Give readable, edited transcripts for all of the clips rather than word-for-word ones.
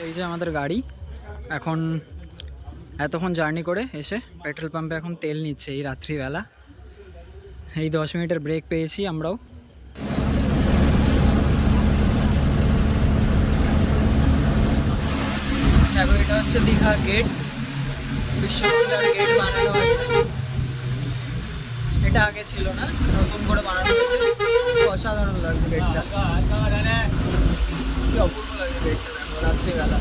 এই যে আমাদের গাড়ি এখন এতক্ষণ জার্নি করে এসে পেট্রোল পাম্পে এখন তেল নিচ্ছে এই রাত্রিবেলা। এই 10 মিনিটের ব্রেক পেয়েছি আমরাও। দেখো এটা হচ্ছে দীঘার গেট, বিশ্ববাংলার গেট বানানো আছে। এটা আগে ছিল না, নতুন করে বানানো হয়েছে। অসাধারণ লাগছে গেটটা, কি অপূর্ব লাগে গেটটা। দেখো রাত্রিবেলা,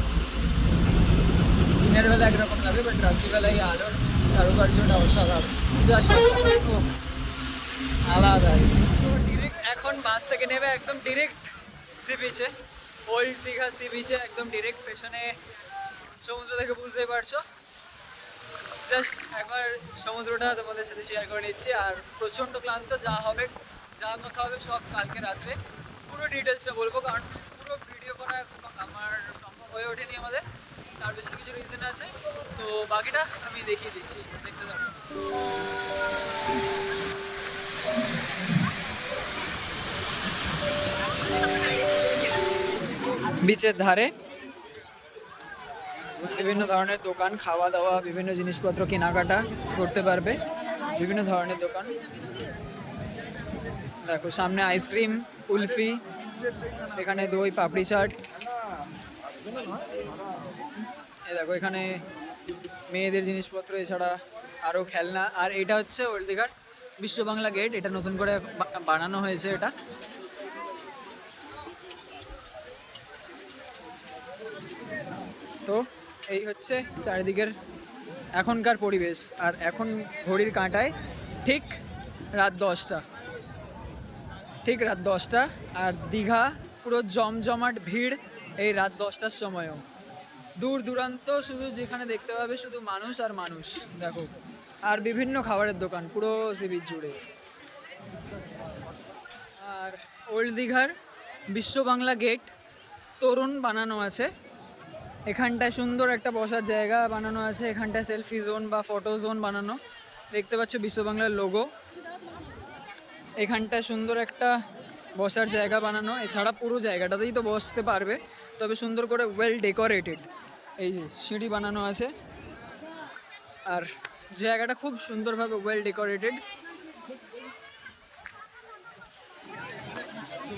দিনের বেলা একরকম লাগে, বাট রাত্রিবেলায় আলোর কারুকার্যটা অসাধারণ, আলাদা। এখন বাস থেকে নেবে একদম ডিরেক্ট সি বিচে, ওল্ড দীঘা সি বিচে একদম ডিরেক্ট। পেছনে সমুদ্র থেকে বুঝতেই পারছো। জাস্ট একবার সমুদ্রটা তোমাদের সাথে শেয়ার করে নিচ্ছি। আর প্রচণ্ড ক্লান্ত, যা হবে যা কথা হবে সব কালকে রাত্রে পুরো ডিটেলসটা বলবো, কারণ পুরো ভিডিও করা আমার সম্ভব হয়ে ওঠেনি আমাদের। তার পেছনে কিছু রিজন আছে, তো বাকিটা আমি দেখিয়ে দিচ্ছি, দেখতে থাকো। বিচের ধারে বিভিন্ন ধরনের দোকান, খাওয়া দাওয়া, বিভিন্ন জিনিসপত্র কেনাকাটা করতে পারবে, বিভিন্ন ধরনের দোকান। দেখো সামনে আইসক্রিম, কুলফি, এখানে দই, পাপড়ি চাট। দেখো এখানে মেয়েদের জিনিসপত্র, এছাড়া আরও খেলনা। আর এটা হচ্ছে ওল্ড দীঘার বিশ্ব বাংলা গেট, এটা নতুন করে বানানো হয়েছে এটা। তো এই হচ্ছে চারিদিকের এখনকার পরিবেশ। আর এখন ঘড়ির কাঁটায় ঠিক রাত 10টা, ঠিক রাত 10টা। আর দীঘা পুরো জমজমাট ভিড় এই রাত 10টার সময়ও। দূর দূরান্ত শুধু যেখানে দেখতে পাবে শুধু মানুষ আর মানুষ। দেখো আর বিভিন্ন খাবারের দোকান পুরো সি বিচ জুড়ে। আর ওল্ড দীঘার বিশ্ব বাংলা গেট তরুণ বানানো আছে। এখানটায় সুন্দর একটা বসার জায়গা বানানো আছে, এখানটায় সেলফি জোন বা ফটো জোন বানানো। দেখতে পাচ্ছ বিশ্ব বাংলার লোগো। এখানটায় সুন্দর একটা বসার জায়গা বানানো, এছাড়া পুরো জায়গাটাতেই তো বসতে পারবে, তবে সুন্দর করে ওয়েল ডেকোরেটেড। এই যে সিঁড়ি বানানো আছে, আর জায়গাটা খুব সুন্দরভাবে ওয়েল ডেকোরেটেড।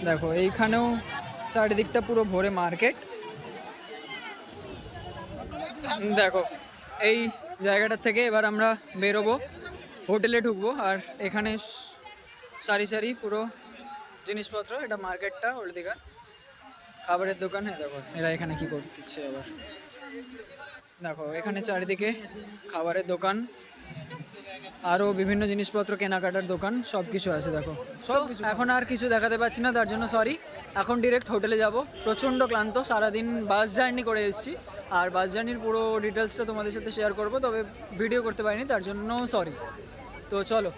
দেখো এইখানেও চারিদিকটা পুরো ভরে মার্কেট। দেখো এই জায়গাটার থেকে এবার আমরা বেরোবো, হোটেলে ঢুকবো। আর এখানে সারি সারি পুরো জিনিসপত্র, এটা মার্কেটটা ওল্ড দীঘার। খাবারের দোকান। হ্যাঁ দেখো এরা এখানে কি করতেছে আবার। দেখো এখানে চারিদিকে খাবারের দোকান, আরও বিভিন্ন জিনিসপত্র কেনাকাটার দোকান, সব কিছু আছে। দেখো সব কিছু। এখন আর কিছু দেখাতে পাচ্ছি না, তার জন্য সরি। এখন ডিরেক্ট হোটেলে যাব। প্রচণ্ড ক্লান্ত, সারাদিন বাস জার্নি করে এসেছি। আর বাস জার্নির পুরো ডিটেলসটা তোমাদের সাথে শেয়ার করব, তবে ভিডিও করতে পারিনি, তার জন্য সরি। তো চলো।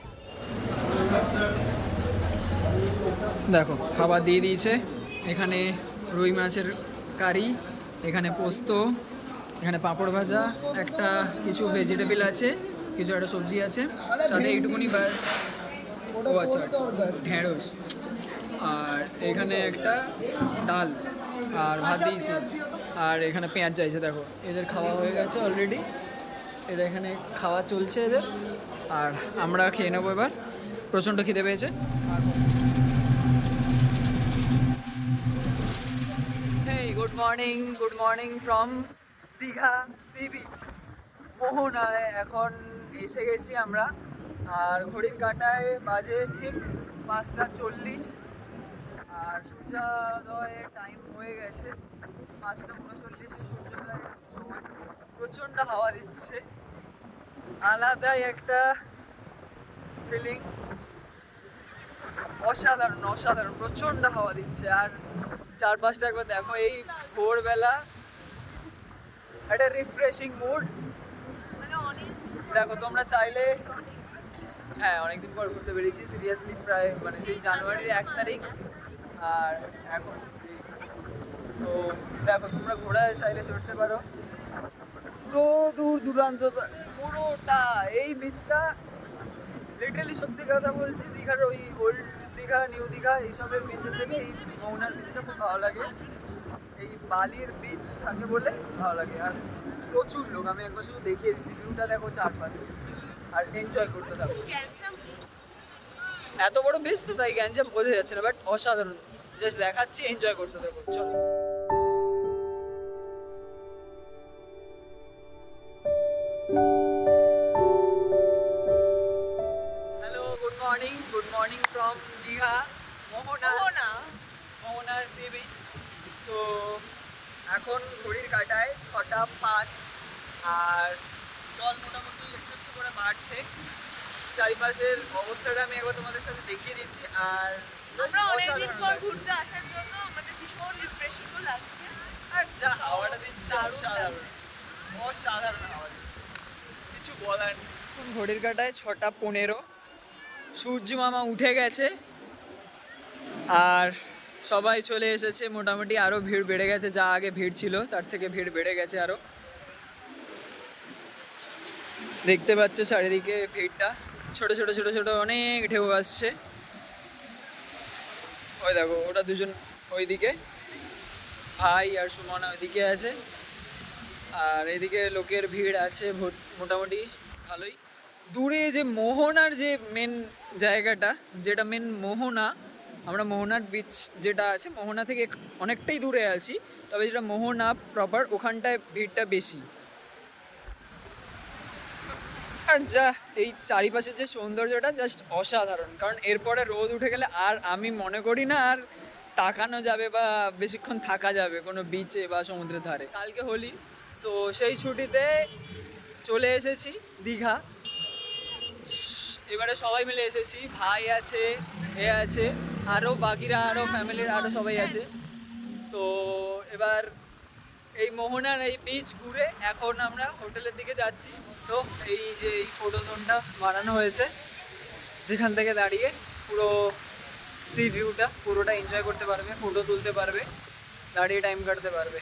দেখো খাবার দিয়ে দিয়েছে, এখানে রুই মাছের কারি, এখানে পোস্ত, এখানে পাঁপড় ভাজা, একটা কিছু ভেজিটেবল আছে, কিছু একটা সবজি আছে, সাথে এইটুকুনি ও আচ্ছা ঢেঁড়স। আর এখানে একটা ডাল আর ভাত দিয়েছি। আর এখানে পেঁয়াজ চাইছে। দেখো এদের খাওয়া হয়ে গেছে অলরেডি, এরা এখানে খাওয়া চলছে এদের। আর আমরা খেয়ে নেবো এবার, প্রচণ্ড খিদে পেয়েছে। আর hey good morning from Digha sea beach, মোহনায় এখন এসে গেছি আমরা। আর ঘড়ির কাঁটায় বাজে ঠিক 5টা 40। আর সূর্যোদয়ের টাইম হয়ে গেছে 5টা 39। সূর্যোদয়ের সময় প্রচণ্ড হাওয়া দিচ্ছে, আলাদাই একটা ফিলিং। অসাধারণ প্রচণ্ড হাওয়া দিচ্ছে। আর চারপাশটা একবার দেখো, এই ভোরবেলা একটা রিফ্রেশিং মুড। দেখো তোমরা চাইলে, হ্যাঁ অনেকদিন পর ঘুরতে বেরিয়েছি সিরিয়াসলি, প্রায় মানে সেই জানুয়ারির 1 তারিখ। আর এখন তো দেখো তোমরা ঘোড়ায় চাইলে চড়তে পারো, তো দূর দূরান্ত পুরোটা এই বিচটা লিটারালি, সত্যি কথা বলছি, দীঘার ওই ওল্ড দীঘা, নিউ দীঘা এইসবের বিচের থেকে এই মোহনার বিচটা খুব ভালো লাগে। এই বালির বীচ থাকে বলে ভালো লাগে। আর প্রচুর লোক, আমি একবার শুধু দেখিয়ে দিচ্ছি, ভিউটা দেখো চারপাশে আর এনজয় করতে থাকো। এত বড় বীচ তো তাই গ্যাঞ্জাম বোঝা যাচ্ছে না, বাট অসাধারণ। জাস্ট দেখাচ্ছি, এনজয় করতে থাকো, চলো। Hello, good morning from Digha মোহনার সি বিচ। তো এখন ঘড়ির কাঁটায় 6:05 আর জল মোটামুটি একটু একটু করে বাড়ছে। চারিপাশের অবস্থাটা আমি একবার তোমাদের সাথে দেখিয়ে দিচ্ছি। আর আর যা হাওয়াটা দিচ্ছে অসাধারণ হাওয়া দিচ্ছে, কিছু বলার নেই। ঘড়ির কাঁটায় 6:15, সূর্য মামা উঠে গেছে আর সবাই চলে এসেছে। মোটামুটি আরও ভিড় বেড়ে গেছে, যা আগে ভিড় ছিল তার থেকে ভিড় বেড়ে গেছে আরও। দেখতে পাচ্ছ চারিদিকে ভিড়টা, ছোট ছোট ছোট ছোট অনেক ঢেউ আসছে। ওই দেখো, ওটা দুজন ওইদিকে, ভাই আর সুমনা ওইদিকে আছে। আর এদিকে লোকের ভিড় আছে মোটামুটি ভালোই। দূরে যে মোহনার যে মেন জায়গাটা, যেটা মেন মোহনা, আমরা মোহনার বিচ যেটা আছে, মোহনা থেকে অনেকটাই দূরে আছি, তবে যেটা মোহনা প্রপার ওখানটায় ভিড়টা বেশি। আর যা এই চারিপাশের যে সৌন্দর্যটা জাস্ট অসাধারণ, কারণ এরপরে রোদ উঠে গেলে আর আমি মনে করি না আর তাকানো যাবে বা বেশিক্ষণ থাকা যাবে কোনো বিচে বা সমুদ্রের ধারে। কালকে হোলি, তো সেই ছুটিতে চলে এসেছি দীঘা। এবারে সবাই মিলে এসেছি, ভাই আছে, এ আছে, আরও বাকিরা, আরও ফ্যামিলির আরও সবাই আছে। তো এবার এই মোহনার এই বিচ ঘুরে এখন আমরা হোটেলের দিকে যাচ্ছি। তো এই যে এই ফটো জোনটা বানানো হয়েছে, যেখান থেকে দাঁড়িয়ে পুরো সি ভিউটা পুরোটা এনজয় করতে পারবে, ফটো তুলতে পারবে, দাঁড়িয়ে টাইম কাটতে পারবে।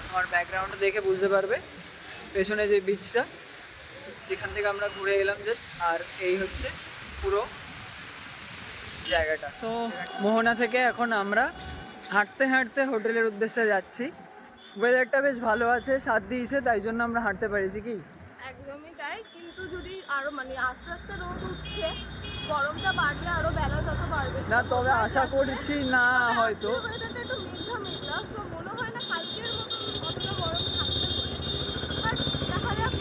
আমার ব্যাকগ্রাউন্ডটা দেখে বুঝতে পারবে পেছনে যে বিচটা, যেখান থেকে আমরা ঘুরে এলাম জাস্ট। আর এই হচ্ছে পুরো জায়গাটা। তো মোহনা থেকে এখন আমরা হাঁটতে হাঁটতে হোটেলের উদ্দেশ্যে যাচ্ছি। ওয়েদারটা বেশ ভালো আছে, সাথ দিয়েছে, তাই জন্য আমরা হাঁটতে পেরেছি। কি একদমই তাই, কিন্তু যদি আরো মানে আস্তে আস্তে রোদ উঠছে, গরমটা বাড়বে, আরো বেলা যত বাড়বে না, তবে আশা করছি না, হয়তো ওয়েদারটা একটু মেঘলা মেঘলা, তো মনে হয় না কালকের মতো অতটা গরম থাকবে বলে, বাট দেখা যাক।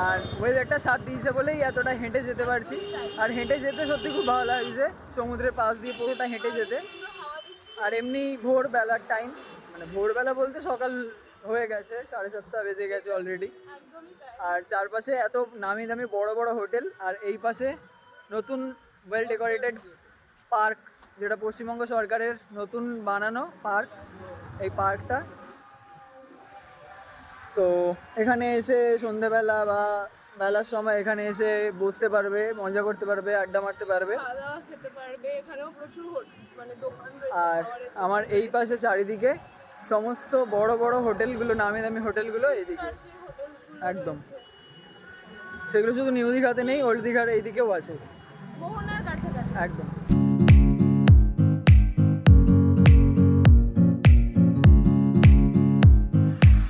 আর ওয়েদারটা সাথ দিয়েছে বলেই এতটা হেঁটে যেতে পারছি। আর হেঁটে যেতে সত্যি খুব ভালো লাগছে, সমুদ্রের পাশ দিয়ে পুরোটা হেঁটে যেতে। আর এমনি ভোরবেলার টাইম, মানে ভোরবেলা বলতে সকাল হয়ে গেছে, 7:30 বেজে গেছে অলরেডি। আর চারপাশে এত নামি দামি বড় বড় হোটেল, আর এই পাশে নতুন ওয়েল ডেকোরেটেড পার্ক, যেটা পশ্চিমবঙ্গ সরকারের নতুন বানানো পার্ক। এই পার্কটা, তো এখানে এসে সন্ধেবেলা বা বেলার সময় এখানে এসে বসতে পারবে, মজা করতে পারবে, আড্ডা মারতে পারবে। খেতে পারবে, এখানেও প্রচুর মানে দোকান রয়েছে। আর আমার এই পাশে চারিদিকে সমস্ত বড় বড় হোটেলগুলো, নামি দামি হোটেলগুলো এইদিকে একদম। সেগুলো শুধু নিউ দীঘাতে নেই, ওল্ড দীঘার এইদিকেও আছে, মোহনার কাছাকাছি একদম।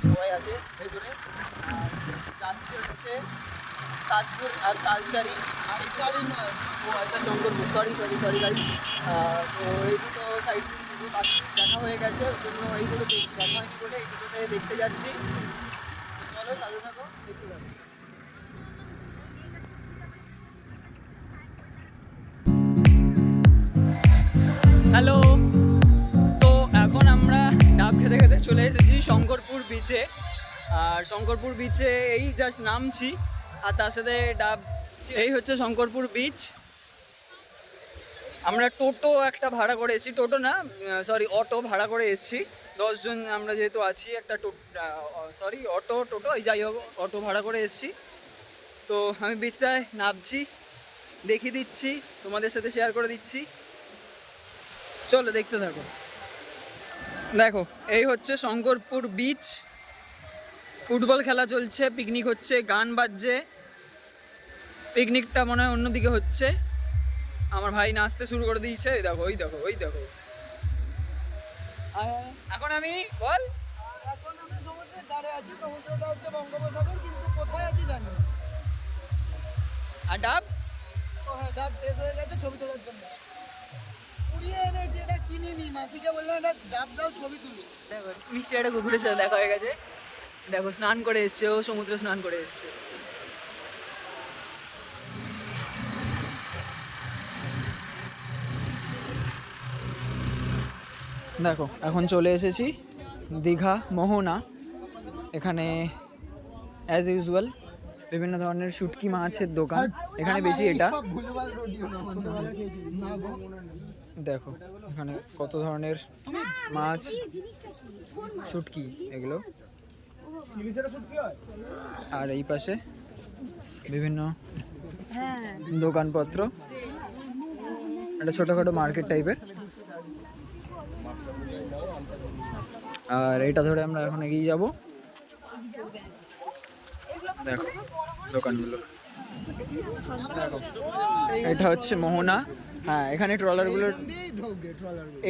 সবাই আছে ভেতরে। যাচ্ছি হচ্ছে তাজপুর আর তালসারি, ও আচ্ছা শঙ্করপুর, সরি গাইস। তো এই দুটো সাইড দেখা হয়ে গেছে, ওর জন্য এই দুটো দেখা হয়নি বলে এই দুটোতে দেখতে যাচ্ছি। চলো সাথে থাকো, দেখতে যাবো। হ্যালো, তো এখন আমরা ডাব খেতে খেতে চলে এসেছি শঙ্করপুর বিচে। আর শঙ্করপুর বিচে এই জাস্ট নামছি, আর তার সাথে ডাব। এই হচ্ছে শঙ্করপুর বিচ। আমরা টোটো একটা ভাড়া করে এসেছি, টোটো না সরি অটো ভাড়া করে এসেছি, 10 জন আমরা যেহেতু আছি। একটা টোটো এই যাই হোক, অটো ভাড়া করে এসেছি। তো আমি বিচটায় নামছি, দেখিয়ে দিচ্ছি, তোমাদের সাথে শেয়ার করে দিচ্ছি, চলো দেখতে থাকো। দেখো, এই হচ্ছে শঙ্করপুর বিচ, ফুটবল খেলা চলছে, পিকনিক হচ্ছে, গান বাজছে। পিকনিকটা মনে হয় অন্যদিকে হচ্ছে, আমার ভাই নাচতে শুরু করে দিয়েছে। ওই দেখো এখন আমি বল এখন আমি সমুদ্রের ধারে আছি, সমুদ্রটা হচ্ছে বঙ্গোপসাগর, কিন্তু কোথায় আছি জানি না। আর ডাব ও হ্যাঁ, ডাব শেষ হয়ে গেছে ছবি তোলার জন্য। কুড়িয়ে এনেছি, এটা কিনিনি, মাসিকে বললাম এটা ডাব দাও ছবি তুলি। দেখো মিষ্টি একটা কুকুরের সাথে দেখা হয়ে গেছে। দেখো স্নান করে এসছে, ও সমুদ্রে স্নান করে এসছে। দেখো এখন চলে এসেছি দীঘা মোহনা। এখানে অ্যাজ ইউজুয়াল বিভিন্ন ধরনের শুটকি মাছের দোকান। এখানে বেশি এটা ভুলভাল রোডিও না গো। দেখো এখানে কত ধরনের মাছ, শুটকি এগুলো। আর এই পাশে বিভিন্ন দোকানপত্র, একটা ছোটোখাটো মার্কেট টাইপের। আর এটা ধরে আমরা এখন এগিয়ে যাব। দেখো দোকানগুলো, দেখো এটা হচ্ছে মোহনা। হ্যাঁ এখানে ট্রলারগুলোর,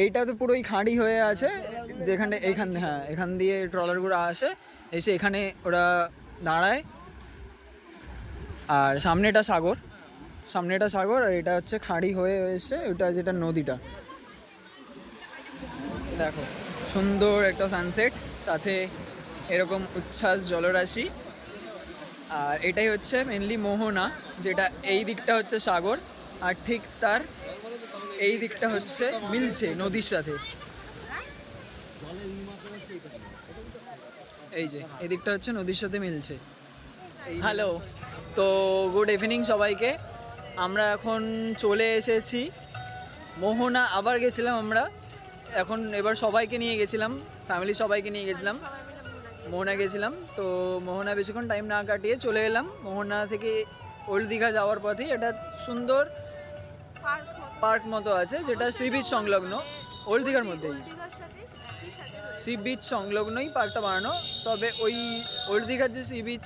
এইটা তো পুরোই খাঁড়ি হয়ে আছে, যেখানে এখান দিয়ে ট্রলারগুলো আসে, এসে এখানে ওরা দাঁড়ায়। আর সামনেটা সাগর, আর এটা হচ্ছে খাঁড়ি হয়ে এসে ওটা যেটা নদীটা। দেখো সুন্দর একটা সানসেট, সাথে এরকম উচ্ছ্বাস জলরাশি। আর এটাই হচ্ছে মেনলি মোহনা, যেটা এই দিকটা হচ্ছে সাগর, আর ঠিক তার এই দিকটা হচ্ছে মিলছে নদীর সাথে। এই যে এই দিকটা হচ্ছে নদীর সাথে মিলছে। হ্যালো, তো গুড ইভিনিং সবাইকে। আমরা এখন চলে এসেছি মোহনা। আবার গেছিলাম আমরা, এবার সবাইকে নিয়ে গেছিলাম, ফ্যামিলি সবাইকে নিয়ে গেছিলাম, মোহনা গেছিলাম। তো মোহনা বেশিক্ষণ টাইম না কাটিয়ে চলে এলাম। মোহনা থেকে ওল্ড দীঘা যাওয়ার পথেই এটা সুন্দর পার্ক মতো আছে, যেটা সি বিচ সংলগ্ন, ওল্ড দীঘার মধ্যেই সি বিচ সংলগ্নই পার্কটা বানানো। তবে ওই ওল্ড দীঘার যে সি বিচ,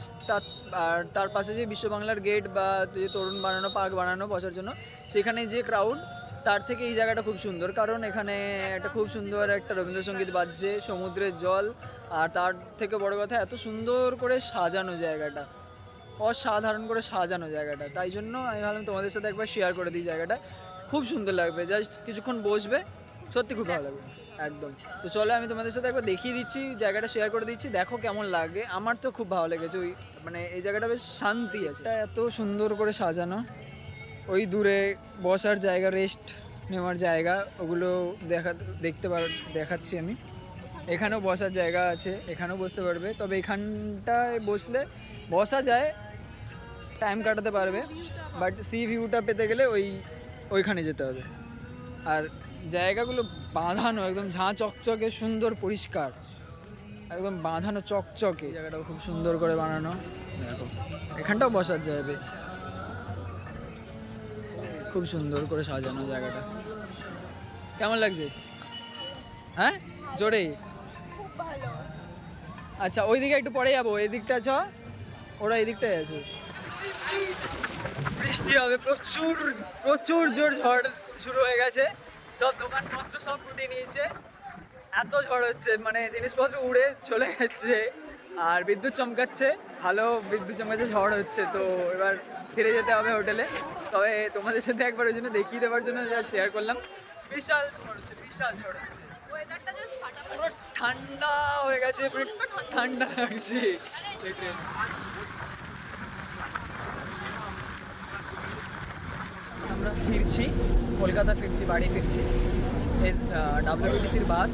তার পাশে যে বিশ্ব বাংলার গেট বা যে তরুণ বানানো পার্ক বানানো বসার জন্য, সেখানে যে ক্রাউড, তার থেকে এই জায়গাটা খুব সুন্দর। কারণ এখানে একটা খুব সুন্দর একটা রবীন্দ্রসঙ্গীত বাজছে, সমুদ্রের জল, আর তার থেকে বড় কথা এত সুন্দর করে সাজানো জায়গাটা, অসাধারণ করে সাজানো জায়গাটা। তাই জন্য আমি ভাবলাম তোমাদের সাথে একবার শেয়ার করে দিই জায়গাটা। খুব সুন্দর লাগবে, জাস্ট কিছুক্ষণ বসবে, সত্যি খুব ভালো লাগবে একদম। তো চলো আমি তোমাদের সাথে একবার দেখিয়ে দিচ্ছি, জায়গাটা শেয়ার করে দিচ্ছি, দেখো কেমন লাগে। আমার তো খুব ভালো লেগেছে, ওই মানে এই জায়গাটা বেশ শান্তি আছে, এটা এত সুন্দর করে সাজানো। ওই দূরে বসার জায়গা, রেস্ট নেওয়ার জায়গা, ওগুলো দেখাচ্ছি আমি। এখানেও বসার জায়গা আছে, এখানেও বসতে পারবে। তবে এখানটায় বসলে বসা যায়, টাইম কাটাতে পারবে, বাট সি ভিউটা পেতে গেলে ওইখানে যেতে হবে। আর জায়গাগুলো বাঁধানো একদম ঝাঁ চকচকে, সুন্দর পরিষ্কার, একদম বাঁধানো চকচকে। জায়গাটাও খুব সুন্দর করে বানানো। দেখো এখানটাও বসার যাবে, খুব সুন্দর করে সাজানো জায়গাটা। কেমন লাগছে? হ্যাঁ জোরে। আচ্ছা ওই দিকে একটু পরে যাবো, এই দিকটা চ, ওরা এই দিকটাই আছে। বৃষ্টি হবে, প্রচুর প্রচুর জোর ঝড় শুরু হয়ে গেছে, সব দোকানপত্র সব উঠে নিয়েছে, এত ঝড় হচ্ছে, মানে জিনিসপত্র উড়ে চলে গেছে। আর বিদ্যুৎ চমকাচ্ছে, ভালো বিদ্যুৎ চমকাচ্ছে, ঝড় হচ্ছে। তো এবার ফিরে যেতে হবে হোটেলে। তবে তোমাদের সাথে একবার ওই জন্য দেখিয়ে দেওয়ার জন্য যা শেয়ার করলাম। বিশাল ঝড় হচ্ছে, বিশাল ঝড় হচ্ছে, পুরো ঠান্ডা হয়ে গেছে, পুরো ঠান্ডা লাগছে। আমরা ফিরছি, কলকাতা ফিরছি, বাড়ি ফিরছি। WTCর বাস,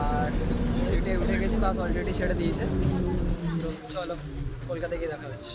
আর সিটে উঠে গেছি, বাস অলরেডি ছেড়ে দিয়েছে। তো চলো কলকাতায় গিয়ে দেখা হচ্ছে।